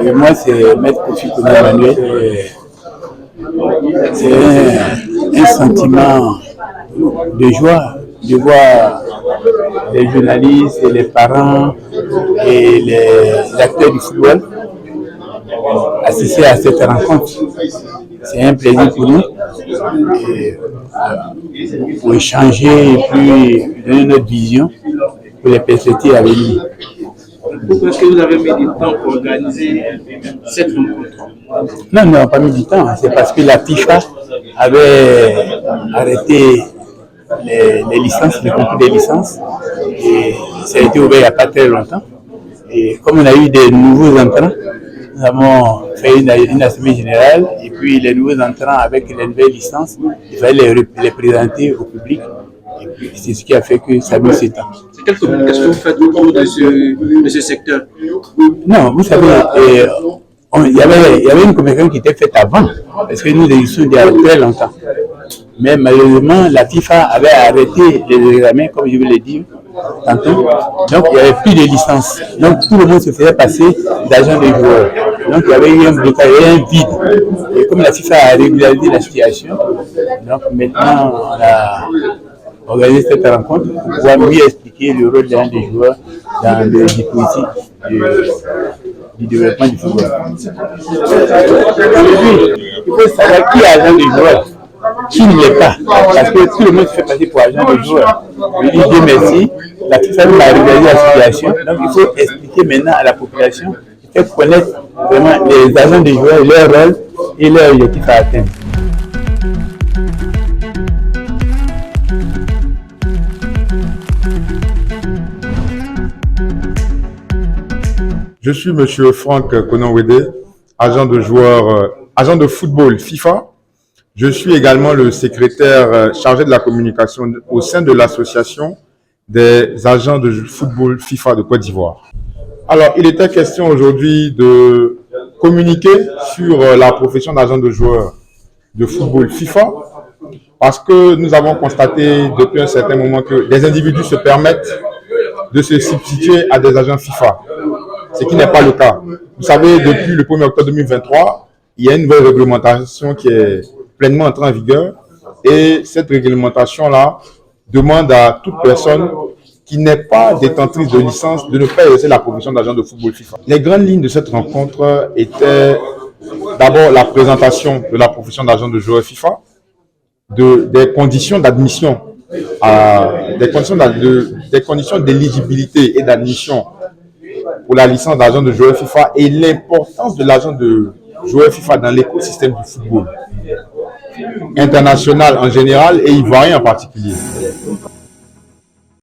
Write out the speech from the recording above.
Et moi, c'est Maître Kofi Emmanuel. C'est un sentiment de joie de voir les journalistes et les parents et les acteurs du football assister à cette rencontre. C'est un plaisir pour nous pour échanger et puis donner notre vision pour les perspectives à venir. Pourquoi est-ce que vous avez mis du temps pour organiser cette rencontre? Non, nous n'avons pas mis du temps. C'est parce que la FIFA avait arrêté les licences, les concours des licences. Et ça a été ouvert il n'y a pas très longtemps. Et comme on a eu des nouveaux entrants, nous avons fait une assemblée générale. Et puis les nouveaux entrants avec les nouvelles licences, il fallait les présenter au public. Et puis c'est ce qui a fait que ça a mis ce temps. C'est quelle communication vous faites autour de ce secteur? Non, vous savez, il y avait une communication qui était faite avant, parce que nous existons il y a très longtemps. Mais malheureusement, la FIFA avait arrêté les examens, comme je vous l'ai dit tantôt. Donc, il n'y avait plus de licence. Donc, tout le monde se faisait passer d'agents de joueurs. Donc, il y avait eu un blocage, il y avait un vide. Et comme la FIFA a régularisé la situation, donc maintenant, on a organisé cette rencontre pour pouvoir mieux expliquer le rôle d'un des joueurs dans le dispositif du développement du football. Il faut savoir qui est agent de joueur, qui ne l'est pas, parce que tout le monde se fait passer pour agent de joueur. Je dis Dieu merci, la FIFA a régularisé la situation, donc il faut expliquer maintenant à la population, faire connaître vraiment les agents de joueurs, leur rôle et leur objectif à atteindre. Je suis Monsieur Franck Kononwede, agent de football FIFA. Je suis également le secrétaire chargé de la communication au sein de l'association des agents de football FIFA de Côte d'Ivoire. Alors, il était question aujourd'hui de communiquer sur la profession d'agent de joueur de football FIFA parce que nous avons constaté depuis un certain moment que des individus se permettent de se substituer à des agents FIFA. Ce qui n'est pas le cas. Vous savez, depuis le 1er octobre 2023, il y a une nouvelle réglementation qui est pleinement entrée en vigueur et cette réglementation-là demande à toute personne qui n'est pas détentrice de licence de ne pas exercer la profession d'agent de football FIFA. Les grandes lignes de cette rencontre étaient d'abord la présentation de la profession d'agent de joueur FIFA, des conditions d'admission, des conditions d'éligibilité et d'admission pour la licence d'agent de joueur FIFA et l'importance de l'agent de joueur FIFA dans l'écosystème du football international en général et ivoirien en particulier.